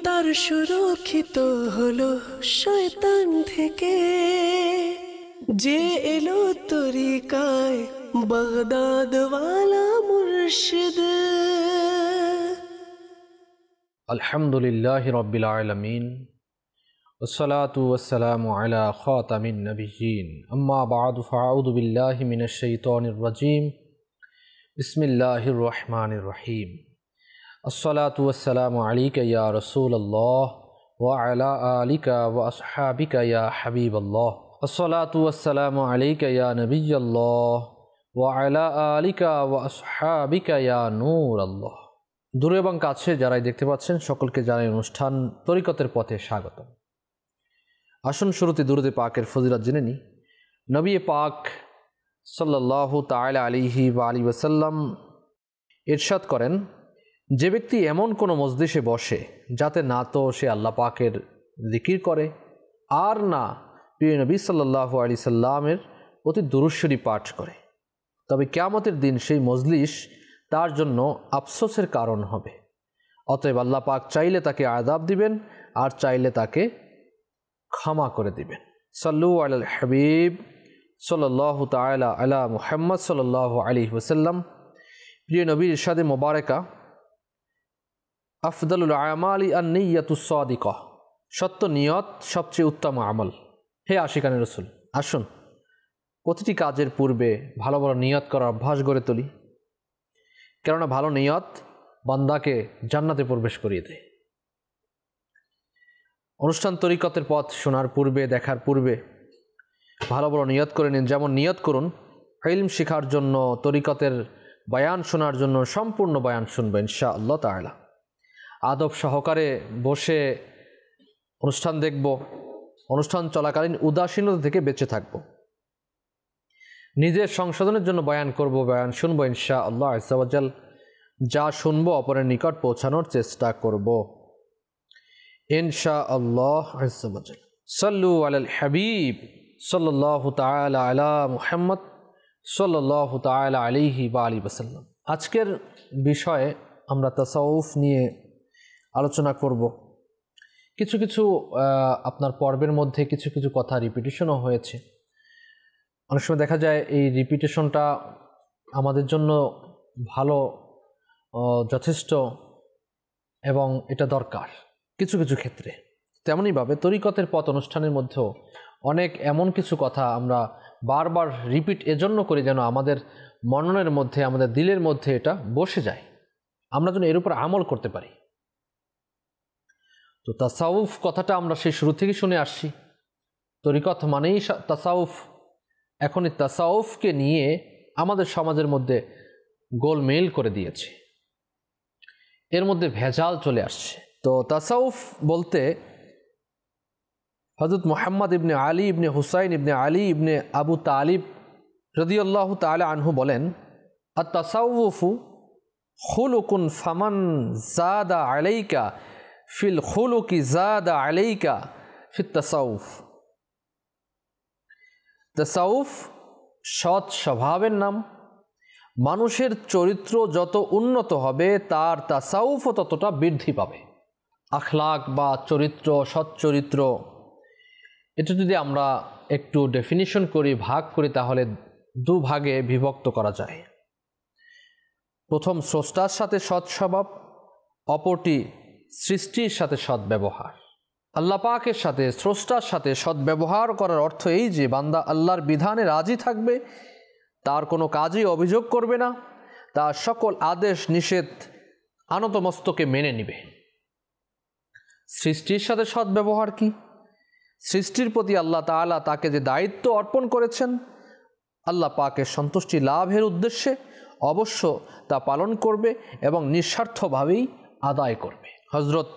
তার সুরক্ষিত হলো শয়তান থেকে, যে এলো তরিকায় বাগদাদওয়ালা মুর্শিদ। আলহামদুলিল্লাহি রাব্বিল আলামিন, ওয়াসসালাতু ওয়াসসালামু আলা খাতামিন নাবিয়্যিন, আম্মা বা'দু, ফাআউযু বিল্লাহি মিনাশ শাইতানির রাজীম। বিসমিল্লাহির রহমানির রহিম। আসসালাতু ওয়াসসালামু আলাইকা ইয়া রাসূলুল্লাহ ওয়া আলা আলিকা ওয়া আসহাবিকা ইয়া হাবিবাল্লাহ। আসসালাতু ওয়াসসালামু আলাইকা ইয়া নবিয়্যাল্লাহ ওয়া আলা আলিকা ওয়া আসহাবিকা ইয়া নূরাল্লাহ। দূরে এবং কাছে যারাই দেখতে পাচ্ছেন সকলকে জানাই অনুষ্ঠান তরিকতের পথে স্বাগত। আসুন শুরুতে দুরূদ পাকের ফজিলত জেনে নিই। নবী পাক সাল্লাল্লাহু তাআলা আলাইহি ওয়া আলিহি ওয়াসাল্লাম ইরশাদ করেন, যে ব্যক্তি এমন কোনো মজলিসে বসে যাতে না তো সে আল্লাহ পাকের জিকির করে আর না প্রিয় নবী সাল্লাল্লাহু আলাইহি সাল্লামের প্রতি দুরূদ শরীফ পাঠ করে, তবে কিয়ামতের দিন সেই মজলিস তার জন্য আফসোসের কারণ হবে। অতএব আল্লাহ পাক চাইলে তাকে আযাব দিবেন আর চাইলে তাকে ক্ষমা করে দিবেন। সাল্লু আলাল হাবিব সাল্লাল্লাহু তাআলা আলা মুহাম্মদ সাল্লাল্লাহু আলাইহি ওয়াসাল্লাম। প্রিয় নবীর ইরশাদে মোবারকা, আফদালুল আমালি আন-নিয়্যাতুস সাদিকা, সত্য নিয়ত সবচেয়ে উত্তম আমল। হে আশিকানে রাসূল, আসুন প্রতিটি কাজের পূর্বে ভালো ভালো নিয়ত করার অভ্যাস গড়ে তুলি, কেননা ভালো নিয়ত বান্দাকে জান্নাতে প্রবেশ করিয়ে দেয়। অনুষ্ঠান তরিকতের পথ শোনার পূর্বে, দেখার পূর্বে ভালো ভালো নিয়ত করে নিন। যেমন নিয়ত করুন ইলম শেখার জন্য, তরিকতের বয়ান শোনার জন্য সম্পূর্ণ বয়ান শুনবেন ইনশাআল্লাহ তাআলা। আদব সহকারে বসে অনুষ্ঠান দেখব, অনুষ্ঠান চলাকালীন উদাসীনতা থেকে বেঁচে থাকব, নিজের সংশোধনের জন্য বয়ান করব, বয়ান শুনবো ইনশাআল্লাহ আযজা ওয়া জাল। যা শুনবো অপরের নিকট পৌঁছানোর চেষ্টা করব ইনশাআল্লাহ আযজা ওয়া জাল। সাল্লু আলাল হাবিব সাল্লাল্লাহু তাআলা আলা মুহাম্মদ সাল্লাল্লাহু তাআলা আলাইহি ওয়া আলিহি ওয়াসাল্লাম। আজকের বিষয়ে আমরা তাসাউফ নিয়ে আলোচনা করব। কিছু কিছু আপনার পর্বের মধ্যে কিছু কিছু কথা রিপিটিশনও হয়েছে। অনেক সময় দেখা যায় এই রিপিটেশনটা আমাদের জন্য ভালো, যথেষ্ট, এবং এটা দরকার কিছু কিছু ক্ষেত্রে। তেমনইভাবে তরিকতের পথ অনুষ্ঠানের মধ্যেও অনেক এমন কিছু কথা আমরা বারবার রিপিট এজন্য করি যেন আমাদের মননের মধ্যে, আমাদের দিলের মধ্যে এটা বসে যায়, আমরা যেন এর উপর আমল করতে পারি। তো তাসাউফ কথাটা আমরা সেই শুরু থেকে শুনে আসছি। তরিকত মানেই তাসাউফ। এখন এই তাসাউফকে নিয়ে আমাদের সমাজের মধ্যে গোলমেল করে দিয়েছে, এর মধ্যে ভেজাল চলে আসছে। তো তাসাউফ বলতে হযরত মুহাম্মদ ইবনে আলী ইবনে হুসাইন ইবনে আলী ইবনে আবু তালিব রাদিয়াল্লাহু তাআলা আনহু বলেন, আত-তাসাউফু খুলুকুন ফামান যাদা আলাইকা ফিল খুলুকি যাদা আলাইকা ফিত তাসাউফ। তাসাউফ সৎ স্বভাবের নাম। মানুষের চরিত্র যত উন্নত হবে তার তাসাউফও ততটা বৃদ্ধি পাবে। আখলাক বা চরিত্র, সৎ চরিত্র, এটা যদি আমরা একটু ডেফিনিশন করি, ভাগ করি, তাহলে দুভাগে বিভক্ত করা যায়। প্রথম স্রষ্টার সাথে সৎ স্বভাব, অপরটি সৃষ্টির সাথে সৎ ব্যবহার। আল্লাহ পাকের সাথে, স্রষ্টার সাথে সৎ ব্যবহার করার অর্থ এই যে বান্দা আল্লাহর বিধানে রাজি থাকবে, তার কোনো কাজই অভিযোগ করবে না, তার সকল আদেশ নিষেধ আনতমস্তকে মেনে নিবে। সৃষ্টির সাথে সৎ ব্যবহার কি? সৃষ্টির প্রতি আল্লাহ তাআলা তাকে যে দায়িত্ব অর্পণ করেছেন, আল্লাহ পাকের সন্তুষ্টি লাভের উদ্দেশ্যে অবশ্য তা পালন করবে এবং নিঃস্বার্থভাবেই আদায় করবে। হযরত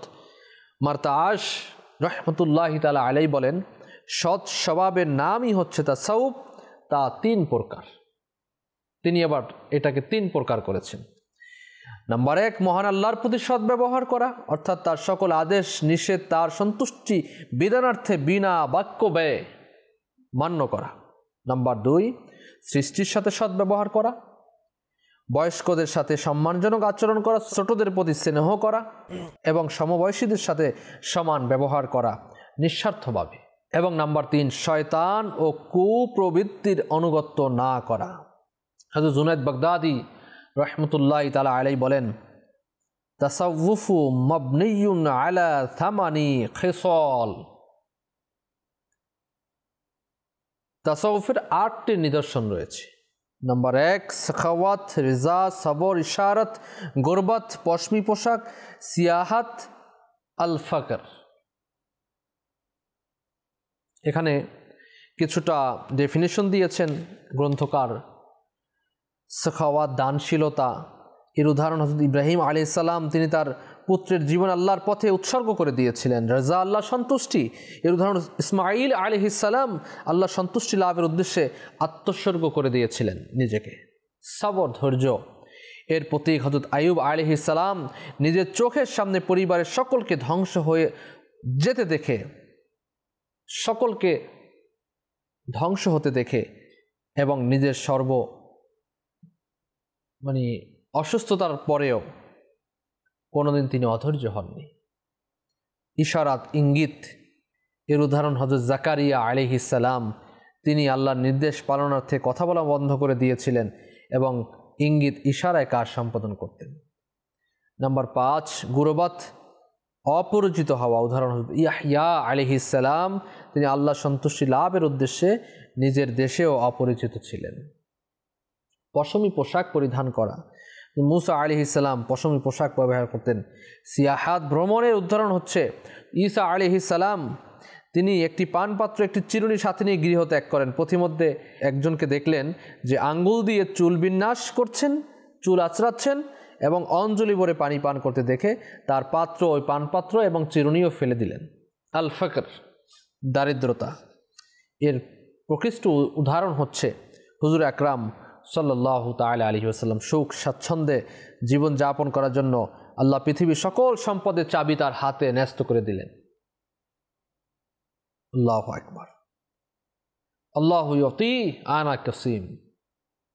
মারতাআশ রাহমাতুল্লাহি তাআলা আলাইহি বলেন, সৎ স্বভাবের নামই হচ্ছে তাসাউফ। তা 3 প্রকার। তিনি আবার এটাকে 3 প্রকার করেছেন। নাম্বার 1, মহান আল্লাহর প্রতি সৎ ব্যবহার করা, অর্থাৎ তার সকল আদেশ নিষেধ তার সন্তুষ্টি বিধানার্থে বিনা বাক্য ব্যয়ে মান্য করা। নাম্বার 2, সৃষ্টির সাথে সৎ ব্যবহার করা, বয়স্কদের সাথে সম্মানজনক আচরণ করা, ছোটদের প্রতি স্নেহ করা এবং সমবয়সীদের সাথে সমান ব্যবহার করা নিঃস্বার্থভাবে। এবং নাম্বার 3, শয়তান ও কুপ্রবৃত্তির অনুগত্য না করা। হযরত জুনায়েদ বাগদাদি রাহমাতুল্লাহি তাআলা আলাইহি বলেন, তাসাউফু মাবনিয়ুন আলা থামানি খিসাল। তাসাউফের 8টি নিদর্শন রয়েছে। নাম্বার 1, সাখাওয়াত, রিজা, সবর, ইশারত, গুরবত, পশমি পোশাক, সিয়াহাত, আল ফাকর। এখানে কিছুটা ডেফিনেশন দিয়েছেন গ্রন্থকার। সাখাওয়াত, দানশীলতা, এর উদাহরণ হযরত ইব্রাহিম আলাইহিস সালাম, তিনি তার পুত্রের জীবন আল্লাহর পথে উৎসর্গ করে দিয়েছিলেন। রাজা, আল্লাহ সন্তুষ্টি, এর উদাহরণ ইসমাঈল আলাইহিস সালাম আল্লাহ সন্তুষ্টি লাভের উদ্দেশ্যে আত্মোৎসর্গ করে দিয়েছিলেন নিজেকে। সবর, ধৈর্য, এর প্রতীক হযরত আইয়ুব আলাইহিস সালাম নিজের চোখের সামনে পরিবারের সকলকে ধ্বংস হয়ে যেতে দেখে, সকলকে ধ্বংস হতে দেখে এবং নিজের অসুস্থতার পরেও কোনোদিন তিনি অধৈর্য হননি। ইশারাত, ইঙ্গিত, এর উদাহরণ হযরত জাকারিয়া আলাইহিস সালাম, তিনি আল্লাহর নির্দেশ পালনার্থে কথা বলা বন্ধ করে দিয়েছিলেন এবং ইঙ্গিত ইশারায় কাজ সম্পাদন করতেন। নাম্বার 5, গুরবাত, অপরিচিত হওয়া, উদাহরণ হযরত ইয়াহইয়া আলাইহিস সালাম, তিনি আল্লাহ সন্তুষ্টি লাভের উদ্দেশ্যে নিজের দেশেও অপরিচিত ছিলেন। পশমি পোশাক পরিধান করা, মুসা আলাইহিস সালাম পশমি পোশাক ব্যবহার করতেন। সিয়াহাত, ভ্রমণের উদাহরণ হচ্ছে ঈসা আলাইহিস সালাম, তিনি একটি পানপাত্র, একটি চিরুনি সাথে নিয়ে গৃহ ত্যাগ করেন। পথিমধ্যে একজনকে দেখলেন যে আঙ্গুল দিয়ে চুল বিন্যাস করছেন, চুল আঁচড়াচ্ছেন এবং অঞ্জলি ভরে পানি পান করতে দেখে তার পাত্র, ওই পানপাত্র এবং চিরুনিও ফেলে দিলেন। আল ফাকর, দারিদ্রতা, এর প্রকৃষ্ট উদাহরণ হচ্ছে হুজুর আকরাম সাল্লাল্লাহু তাআলা আলাইহি ওয়াসাল্লাম সুখ স্বাচ্ছন্দ্যে জীবন যাপন করার জন্য আল্লাহ পৃথিবীর সকল সম্পদের চাবি তার হাতে ন্যস্ত করে দিলেন। আল্লাহু আকবার। আল্লাহু ইউতি আনা কাসিম,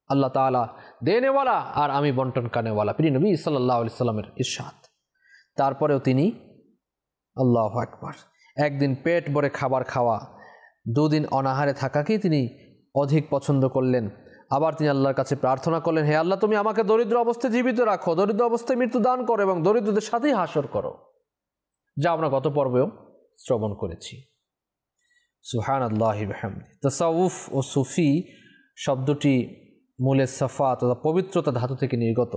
আল্লাহ তাআলা দেনেওয়ালা আর আমি বন্টনকারীওয়ালা, প্রিয় নবী সাল্লাল্লাহু আলাইহি সাল্লামের ইরশাদ। তারপরেও তিনি, আল্লাহু আকবার, একদিন পেট ভরে খাবার খাওয়া, 2 দিন অনাহারে থাকাকেই তিনি অধিক পছন্দ করলেন। আবার তিনি আল্লাহর কাছে প্রার্থনা করলেন, হে আল্লাহ, তুমি আমাকে দরিদ্র অবস্থায় জীবিত রাখো, দরিদ্র অবস্থায় মৃত্যু দান করো এবং দরিদ্রদের সাথেই হাসর করো, যা আমরা গত পর্বেও শ্রবণ করেছি। সুবহানাল্লাহি ওয়া বিহামদিহি। তাসাউফ ও সুফি শব্দটি মূলে সাফা তথা পবিত্রতা ধাতু থেকে নির্গত।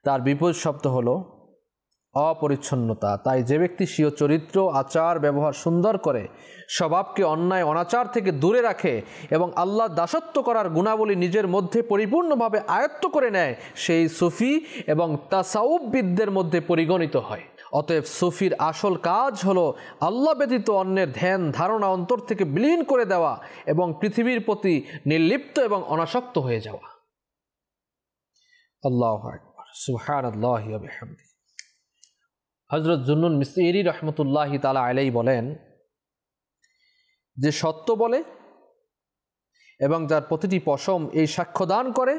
তার বিপরীত শব্দ হলো অপরিচ্ছন্নতা। তাই যে ব্যক্তি স্বীয় চরিত্র, আচার, ব্যবহার সুন্দর করে, স্বভাবকে অন্যায় অনাচার থেকে দূরে রাখে এবং আল্লাহ দাসত্ব করার গুণাবলী নিজের মধ্যে পরিপূর্ণভাবে আয়ত্ত করে নেয়, সেই সুফি এবং তাসাউফবিদদের মধ্যে পরিগণিত হয়। অতএব সুফির আসল কাজ হলো আল্লাহ ব্যতীত অন্যের ধ্যান ধারণা অন্তর থেকে বিলীন করে দেওয়া এবং পৃথিবীর প্রতি নির্লিপ্ত এবং অনাসক্ত হয়ে যাওয়া। আল্লাহু আকবার, সুবহানাল্লাহি ওয়া বিহামদিহি। হযরত জুন্নুন মিসরি রাহমাতুল্লাহি তাআলা আলাইহি বলেন, যে সত্য বলে এবং যার প্রতিটি পশম এই সাক্ষ্য দান করে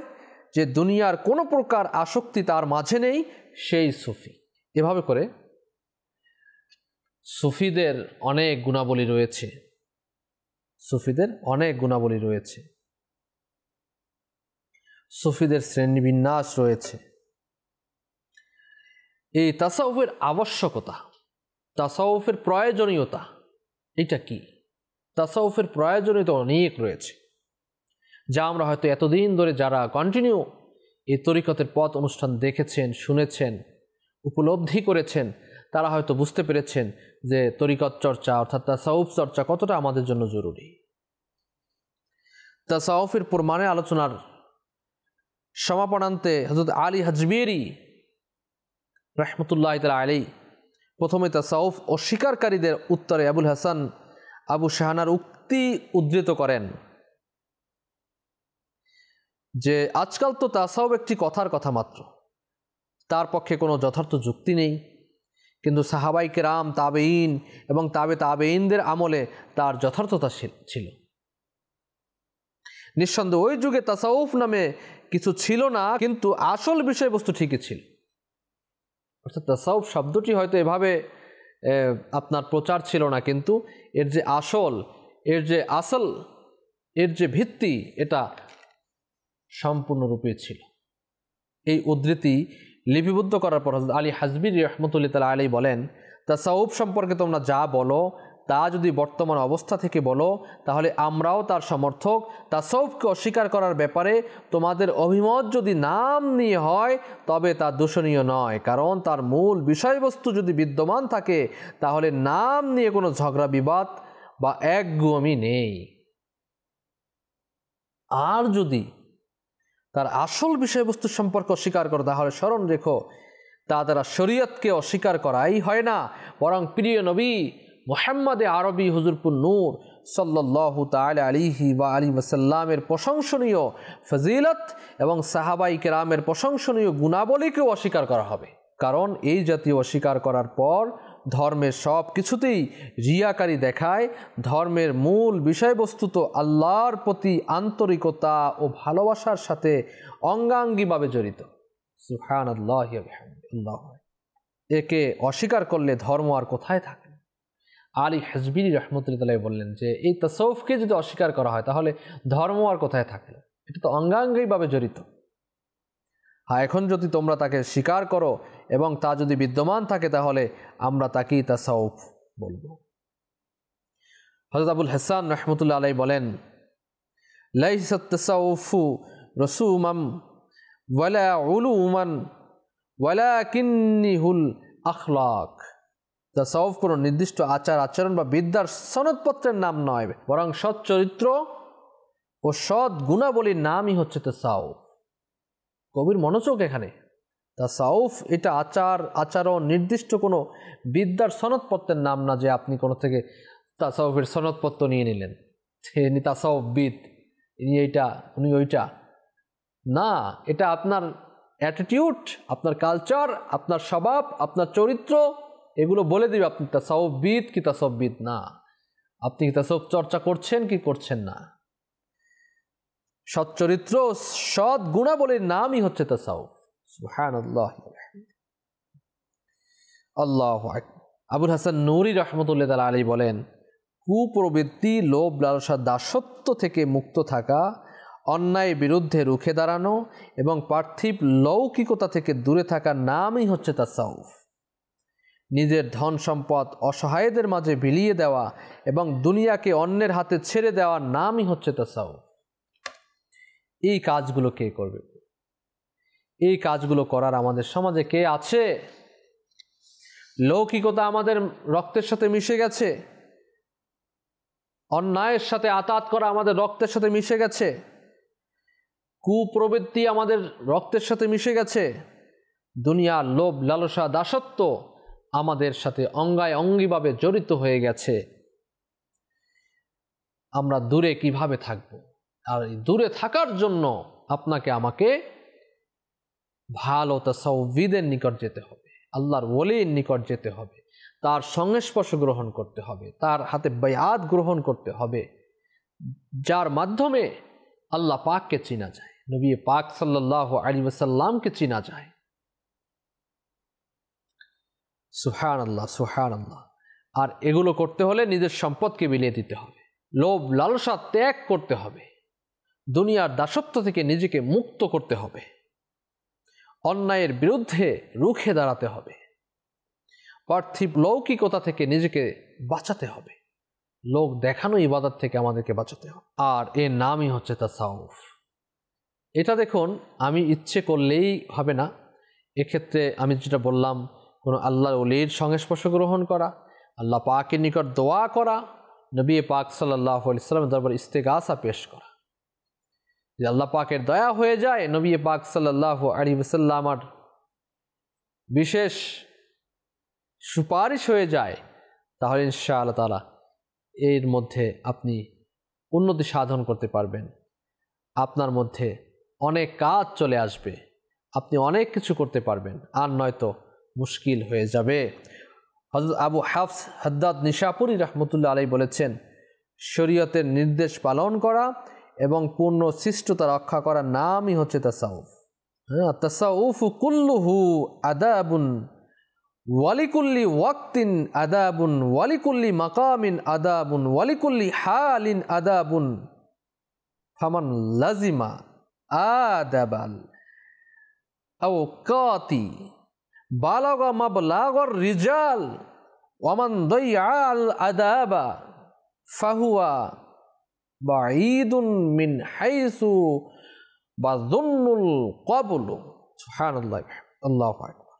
যে দুনিয়ার কোনো প্রকার আসক্তি তার মাঝে নেই, সেই সুফি। এভাবে করে সুফিদের অনেক গুণাবলী রয়েছে, সুফিদের অনেক গুণাবলী রয়েছে, সুফিদের শ্রেণীবিন্যাস রয়েছে। এই তাসাউফের আবশ্যকতা, তাসাউফের প্রয়োজনীয়তা, এটা কি? তাসাউফের প্রয়োজনীয়তা অনেক রয়েছে, যা আমরা হয়তো এতদিন ধরে যারা কন্টিনিউ এই তরিকতের পথ অনুষ্ঠান দেখেছেন, শুনেছেন, উপলব্ধি করেছেন, তারা হয়তো বুঝতে পেরেছেন যে তরিকত চর্চা অর্থাৎ তাসাউফ চর্চা কতটা আমাদের জন্য জরুরি। তাসাউফের প্রমাণে আলোচনার সমাপনান্তে হযরত আলী হাজবিরি রাহমাতুল্লাহি তাআলা আলাইহি প্রথমে তাসাউফ অস্বীকারীদের উত্তরে আবুল হাসান আবু শাহানার উক্তি উদ্ধৃত করেন যে আজকাল তো তাসাউফ একটি কথার কথা মাত্র, তার পক্ষে কোনো যথার্থ যুক্তি নেই, কিন্তু সাহাবাই কেরাম, তাবেঈন এবং তাবেঈনদের আমলে তার যথার্থতা ছিল। নিঃসন্দেহে ওই যুগে তাসাউফ নামে কিছু ছিল না, কিন্তু আসল বিষয়বস্তু ঠিকই ছিল। অর্থাৎ তাসাউফ শব্দটি হয়তো এভাবে আপনার প্রচার ছিল না, কিন্তু এর যে আসল, এর যে আসল, এর যে ভিত্তি, এটা সম্পূর্ণরূপে ছিল। এই উদ্ধৃতি লিপিবদ্ধ করার পর হযরত আলী হাজবি রহমতুল্লাহ তাআলা আলাইহি বলেন, তাসাউফ সম্পর্কে তোমরা যা বলো তা যদি বর্তমান অবস্থা থেকে বলো তাহলে আমরাও তার সমর্থক। তাসাউফকে অস্বীকার করার ব্যাপারে তোমাদের অভিমত যদি নাম নিয়ে হয় তবে তা দূষণীয় নয়, কারণ তার মূল বিষয়বস্তু যদি বিদ্যমান থাকে তাহলে নাম নিয়ে কোনো ঝগড়া বিবাদ বা একগুঁয়েমি নেই। আর যদি তার আসল বিষয়বস্তু সম্পর্কে অস্বীকার করো তাহলে স্মরণ রেখো তা দ্বারা শরীয়তকে অস্বীকার করাই হয় না, বরং প্রিয় নবী মুহাম্মদে আরবি হুজুরপুর নূর সাল্লাল্লাহু তাআলা আলাইহি ওয়া আলিহি ওয়াসাল্লামের প্রশংসনীয় ফজিলত এবং সাহাবাই কেরামের প্রশংসনীয় গুণাবলীকেও অস্বীকার করা হবে। কারণ এই জাতীয় অস্বীকার করার পর ধর্মের সব কিছুতেই রিয়াকারি দেখায়। ধর্মের মূল বিষয়বস্তু তো আল্লাহর প্রতি আন্তরিকতা ও ভালোবাসার সাথে অঙ্গাঙ্গিভাবে জড়িত। সুবহানাল্লাহি ওয়া বিহামদিহি। একে অস্বীকার করলে ধর্ম আর কোথায় থাকে? আলী হাজবি রহমতুল্লাহ বললেন যে এই তাসাউফকে যদি অস্বীকার করা হয় তাহলে ধর্ম আর কোথায় থাকলো? এটা তো অঙ্গাঙ্গিভাবে জড়িত। হ্যাঁ, এখন যদি তোমরা তাকে স্বীকার করো এবং তা যদি বিদ্যমান থাকে তাহলে আমরা তাকেই তাসাউফ বলবো। হযরত আবুল হাসান রহমতুল্লাহ আলাইহি বলেন, লাইসাত তাসাউফু রসুমাম ওয়ালা উলুমান ওয়ালাকিন্নিহুল আখলাক। তাসাউফ কোনো নির্দিষ্ট আচার আচরণ বা বিদ্যার সনদপত্রের নাম নয়, বরং সৎ চরিত্র ও সৎ গুণাবলীর নামই হচ্ছে তাসাউফ। কবির মনোযোগ এখানে। তাসাউফ এটা আচরণ নির্দিষ্ট কোনো বিদ্যার সনদপত্রের নাম না, যে আপনি কোনো থেকে তাসাউফের সনদপত্র নিয়ে নিলেন, ইনি তাসাউফবিদ, ইনি এইটা উনি ওইটা না। এটা আপনার অ্যাটিটিউড, আপনার কালচার, আপনার স্বভাব, আপনার চরিত্র, এগুলো বলে দিবে আপনি তাসাউফবিদ কি তাসাউফবিদ না, আপনি কি তাসাউফ চর্চা করছেন কি করছেন না। সৎ চরিত্র, সৎ গুণাবলীর নামই হচ্ছে তাসাউফ। সুবহানাল্লাহ, আল্লাহু আকবার। আবুল হাসান নূরি রহমতুল্লাহ তাআলা আলাইহি বলেন, কুপ্রবৃত্তি, লোভ, লালসা, দাসত্ব থেকে মুক্ত থাকা, অন্যায় বিরুদ্ধে রুখে দাঁড়ানো এবং পার্থিব লৌকিকতা থেকে দূরে থাকার নামই হচ্ছে তাসাউফ। নিজের ধন সম্পদ অসহায়দের মাঝে বিলিয়ে দেওয়া এবং দুনিয়াকে অন্যের হাতে ছেড়ে দেওয়ার নামই হচ্ছে তাসাউফ। এই কাজগুলো কে করবে? এই কাজগুলো করার আমাদের সমাজে কে আছে? লৌকিকতা আমাদের রক্তের সাথে মিশে গেছে, অন্যায়ের সাথে আতাত করা আমাদের রক্তের সাথে মিশে গেছে, কুপ্রবৃত্তি আমাদের রক্তের সাথে মিশে গেছে, দুনিয়ার লোভ, লালসা, দাসত্ব আমাদের সাথে অঙ্গায় অঙ্গিভাবে জড়িত হয়ে গেছে। আমরা দূরে কিভাবে থাকব? আর দূরে থাকার জন্য আপনাকে আমাকে ভালো তাসাউফিদের নিকট যেতে হবে, আল্লাহর ওলির নিকট যেতে হবে, তার সংস্পর্শ গ্রহণ করতে হবে, তার হাতে বায়াত গ্রহণ করতে হবে, যার মাধ্যমে আল্লাহ পাককে চিনা যায়, নবী পাক সাল্লাল্লাহু আলাইহি ওয়াসাল্লামকে চিনা যায়। সুবহানাল্লাহ, সুবহানাল্লাহ। আর এগুলো করতে হলে নিজের সম্পদকে বিলিয়ে দিতে হবে, লোভ লালসা ত্যাগ করতে হবে, দুনিয়ার দাসত্ব থেকে নিজেকে মুক্ত করতে হবে, অন্যায়ের বিরুদ্ধে রুখে দাঁড়াতে হবে, পার্থিব লৌকিকতা থেকে নিজেকে বাঁচাতে হবে, লোক দেখানো ইবাদত থেকে আমাদেরকে বাঁচাতে হবে। আর এর নামই হচ্ছে তাসাউফ। এটা দেখুন, আমি ইচ্ছে করলেই হবে না। এক্ষেত্রে আমি যেটা বললাম, কোনো আল্লাহর ওলির সংস্পর্শ গ্রহণ করা, আল্লাহ পাকের নিকট দোয়া করা, নবী পাক সাল্লাল্লাহু আলাইহি ওয়াসাল্লামের দরবারে ইস্তেগাসা পেশ করা, যে আল্লাহ পাকের দয়া হয়ে যায়, নবী পাক সাল্লাল্লাহু আলাইহি ওয়াসাল্লামের বিশেষ সুপারিশ হয়ে যায়, তাহলে ইনশাআল্লাহ তাআলা এর মধ্যে আপনি উন্নতি সাধন করতে পারবেন। আপনার মধ্যে অনেক কাজ চলে আসবে, আপনি অনেক কিছু করতে পারবেন, আর নয়তো মুশকিল হয়ে যাবে। হযরত আবু হাফস হাদ্দাদ নিশাপুরি রহমতুল্লাহ আলাইহি বলেছেন, শরীয়তের নির্দেশ পালন করা এবং পূর্ণ শিষ্টতা রক্ষা করার নামই হচ্ছে তাসাউফ। হ্যাঁ, তাসাউফু কুল্লুহু আদাবুন ওয়ালিকুল্লি ওয়াক্তিন আদাবুন ওয়ালিকুল্লি মাকামিন আদাবুন ওয়ালিকুল্লি হালিন আদাবুন ফামান লাজিমা আদাবাল আওকাতি বালাগা মাবলাগর রিজাল ওয়ামান দাইআল আদাবা ফাহুয়া বাঈদুন মিন হাইসু বাযুন্নুল ক্বাবুল। সুবহানাল্লাহ, আল্লাহু আকবার।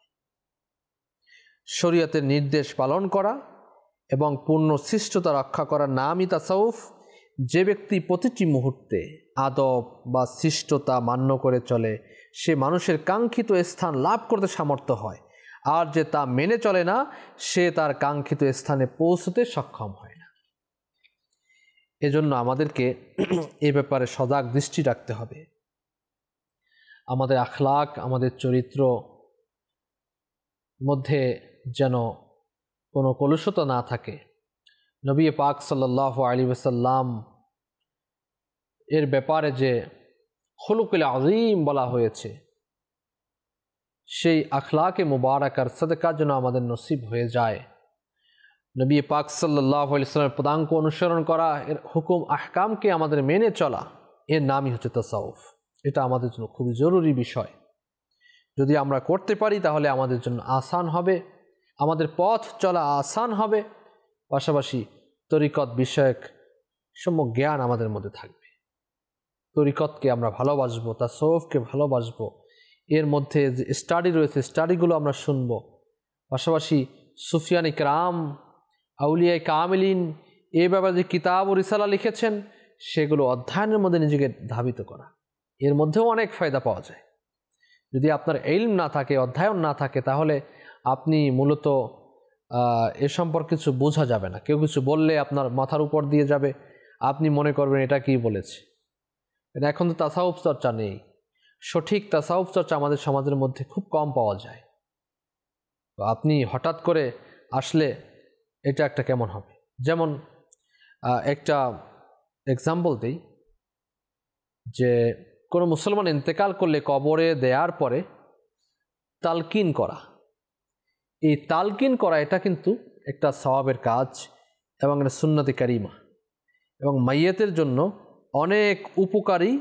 শরীয়তের নির্দেশ পালন করা এবং পূর্ণ শিষ্টতা রক্ষা করার নামই তাসাউফ। যে ব্যক্তি প্রতিটি মুহূর্তে আদব বা শিষ্টতা মান্য করে চলে, সে মানুষের কাঙ্ক্ষিত স্থান লাভ করতে সামর্থ্য হয়, আর যে তা মেনে চলে না, সে তার কাঙ্ক্ষিত স্থানে পৌঁছতে সক্ষম হয় না। এজন্য আমাদেরকে এ ব্যাপারে সজাগ দৃষ্টি রাখতে হবে। আমাদের আখলাক, আমাদের চরিত্র মধ্যে যেন কোনো কলুষতা না থাকে। নবী পাক সাল্লাল্লাহু আলাইহি ওয়াসাল্লাম এর ব্যাপারে যে খুলুকুল আযীম বলা হয়েছে, সেই আখলাকে মুবারাকার সাদকা যেন আমাদের নসিব হয়ে যায়। নবী পাক সাল্লাল্লাহু আলাইহি ওয়াসাল্লামের পদাঙ্ক অনুসরণ করা, এর হুকুম আহকামকে আমাদের মেনে চলা, এর নামই হচ্ছে তাসাউফ। এটা আমাদের জন্য খুবই জরুরি বিষয়। যদি আমরা করতে পারি তাহলে আমাদের জন্য আসান হবে, আমাদের পথ চলা আসান হবে, পাশাপাশি তরিকত বিষয়ক সম্যক জ্ঞান আমাদের মধ্যে থাকবে। তরিকতকে আমরা ভালোবাসবো, তাসাউফকে ভালোবাসবো। এর মধ্যে যে স্টাডি রয়েছে, স্টাডিগুলো আমরা শুনবো। পাশাপাশি সুফিয়ান ইকরাম, আউলিয়া কামিলিন এই ব্যাপারে যে কিতাব ও রিসালা লিখেছেন, সেগুলো অধ্যয়নের মধ্যে নিজেকে ধাবিত করা। এর মধ্যেও অনেক ফায়দা পাওয়া যায়। যদি আপনার ইলম না থাকে, অধ্যয়ন না থাকে, তাহলে আপনি মূলত এ সম্পর্কে কিছু বোঝা যাবে না। কেউ কিছু বললে আপনার মাথার উপর দিয়ে যাবে, আপনি মনে করবেন এটা কি বলেছে। এখন তো তাসাউফ চর্চা নেই। সঠিক তাসাউফ চর্চা আমাদের সমাজের মধ্যে খুব কম পাওয়া যায়। তো আপনি হঠাৎ করে আসলে এটা একটা কেমন হবে। যেমন একটা এক্সাম্পল দিই, যে কোনো মুসলমান ইন্তেকাল করলে কবরে দেওয়ার পরে তালকিন করা, এই তালকিন করা এটা কিন্তু একটা সওয়াবের কাজ এবং এটা সুন্নতে কারিমা, এবং মাইয়াতের জন্য অনেক উপকারী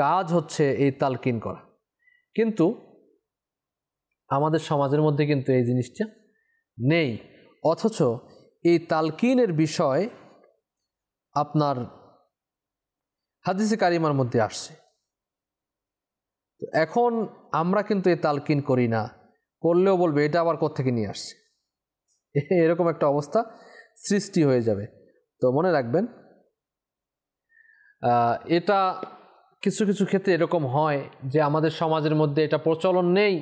কাজ হচ্ছে এই তালকিন করা। কিন্তু আমাদের সমাজের মধ্যে কিন্তু এই জিনিসটা নেই। অথচ এই তালকিনের বিষয় আপনার হাদিসে কারিমার মধ্যে আসছে। তো এখন আমরা কিন্তু এই তালকিন করি না, করলেও বলবে এটা আবার কোত্থেকে নিয়ে আসছে, এরকম একটা অবস্থা সৃষ্টি হয়ে যাবে। তো মনে রাখবেন, এটা কিছু কিছু ক্ষেত্রে এরকম হয় যে আমাদের সমাজের মধ্যে এটা প্রচলন নেই,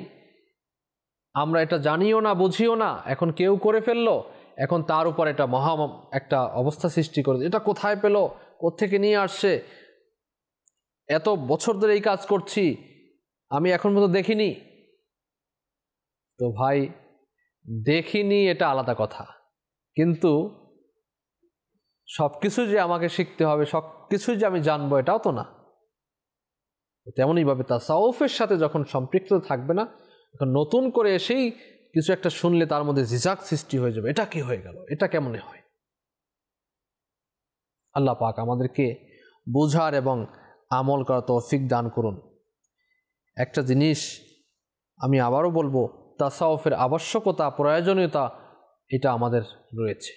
আমরা এটা জানিও না, বুঝিও না। এখন কেউ করে ফেললো, এখন তার উপর এটা মহা একটা অবস্থা সৃষ্টি করে, এটা কোথায় পেল, কোত্থেকে নিয়ে আসছে, এত বছর ধরে এই কাজ করছি, আমি এখন পর্যন্ত দেখিনি। তো ভাই, দেখিনি এটা আলাদা কথা, কিন্তু সব কিছু যে আমাকে শিখতে হবে, সব কিছু যে আমি জানবো, এটাও তো না। তেমনইভাবে তাসাউফের সাথে যখন সম্পৃক্ত থাকবে না, এখন নতুন করে এসেই কিছু একটা শুনলে তার মধ্যে জিজাক সৃষ্টি হয়ে যাবে, এটা কি হয়ে গেল, এটা কেমনে হয়। আল্লাহ পাক আমাদেরকে বোঝার এবং আমল করার তৌফিক দান করুন। একটা জিনিস আমি আবারও বলবো, তাসাউফের আবশ্যকতা, প্রয়োজনীয়তা এটা আমাদের রয়েছে।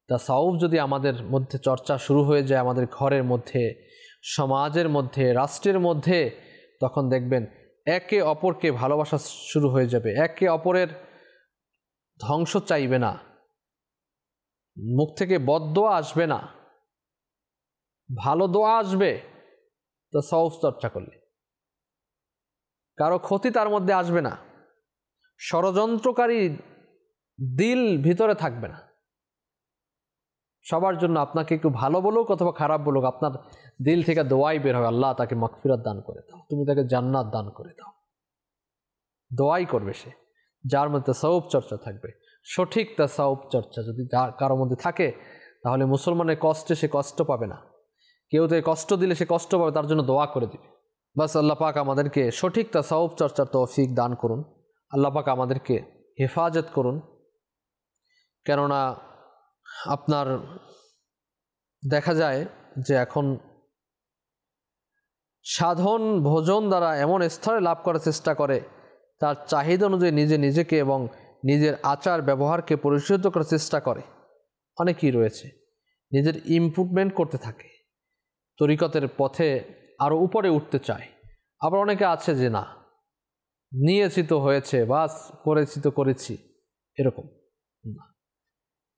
তাসাউফ যদি আমাদের মধ্যে চর্চা শুরু হয়ে যায়, আমাদের ঘরের মধ্যে, সমাজের মধ্যে, রাষ্ট্রের মধ্যে, তখন দেখবেন একে অপরকে ভালোবাসা শুরু হয়ে যাবে, একে অপরের ধ্বংস চাইবে না, মুখ থেকে বদদোয়া আসবে না, ভালো দোয়া আসবে তাসাউফ চর্চা করলে। কারো ক্ষতি তার মধ্যে আসবে না, ষড়যন্ত্রকারী দিল ভিতরে থাকবে না। সবার জন্য আপনাকে একটু ভালো বলুক অথবা খারাপ বলুক, আপনার দিল থেকে দোয়াই বের হবে, আল্লাহ তাকে মাগফিরাত দান করে দাও, তুমি তাকে জান্নাত দান করে দাও। দোয়াই করবে সে, যার মধ্যে তাসাউফ চর্চা থাকবে। সঠিক তাসাউফ চর্চা যদি কারোর মধ্যে থাকে, তাহলে মুসলমানের কষ্টে সে কষ্ট পাবে না, কেউ তো কষ্ট দিলে সে কষ্ট পাবে, তার জন্য দোয়া করে দিবে। বাস আল্লাহ পাক আমাদেরকে সঠিক তাসাউফ চর্চার তৌফিক দান করুন, আল্লাহ পাক আমাদেরকে হেফাজত করুন। কেননা আপনার দেখা যায় যে এখন সাধন ভোজন দ্বারা এমন স্তরে লাভ করার চেষ্টা করে, তার চাহিদা অনুযায়ী নিজেকে এবং নিজের আচার ব্যবহারকে পরিশুদ্ধ করার চেষ্টা করে। অনেকেই রয়েছে নিজের ইমপ্রুভমেন্ট করতে থাকে, তরিকতের পথে আরও উপরে উঠতে চায়। আবার অনেকে আছে যে না, নিয়েছি তো হয়েছে, বাস করেছি তো করেছি, এরকম না।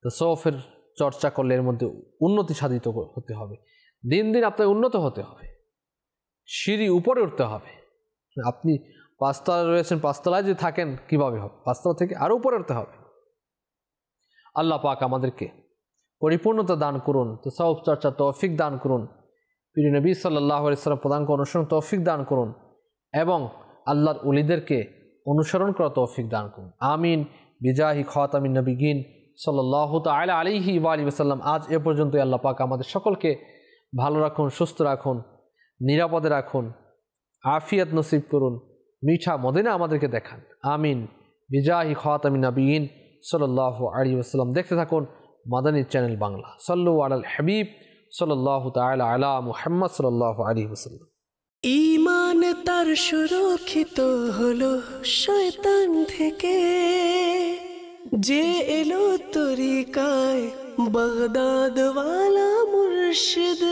তাসাউফের চর্চা করলে এর মধ্যে উন্নতি সাধিত হতে হবে, দিন দিন আপনাকে উন্নত হতে হবে, সিঁড়ি উপরে উঠতে হবে। আপনি পাঁচতলায় রয়েছেন, পাঁচতলায় যদি থাকেন কিভাবে হবে? পাঁচতলা থেকে আরও উপরে উঠতে হবে। আল্লাহ পাক আমাদেরকে পরিপূর্ণতা দান করুন, তাসাউফ চর্চা তৌফিক দান করুন, প্রিয় নবী সাল্লাল্লাহু আলাইহি ওয়াসাল্লাম প্রদানকে অনুসরণ তৌফিক দান করুন এবং আল্লাহর ওলিদেরকে অনুসরণ করা তৌফিক দান করুন। আমিন বিজাহি খাতামিন নবিয়িন সাল্লাল্লাহু তাআলা আলাইহি ওয়া আলিহি ওয়াসাল্লাম। আজ এ পর্যন্তই। আল্লাহ পাক আমাদের সকলকে ভালো রাখুন, সুস্থ রাখুন, নিরাপদে রাখুন, আফিয়াত নসিব করুন, মিঠা মদিনা আমাদেরকে দেখান। আমিন বিজাহি খাতামিন নবিয়িন সাল্লাল্লাহু আলাইহি ওয়াসাল্লাম। দেখতে থাকুন মাদানী চ্যানেল বাংলা। সাল্লু আলাল হাবিব সাল্লাল্লাহু তাআলা আলা মুহাম্মদ সাল্লাল্লাহু আলাইহি ওয়াসাল্লাম। ঈমান তার সুরক্ষিত হলো শয়তান থেকে, যে এলো তরিকায় বাগদাদ ওয়ালা মুর্শিদ।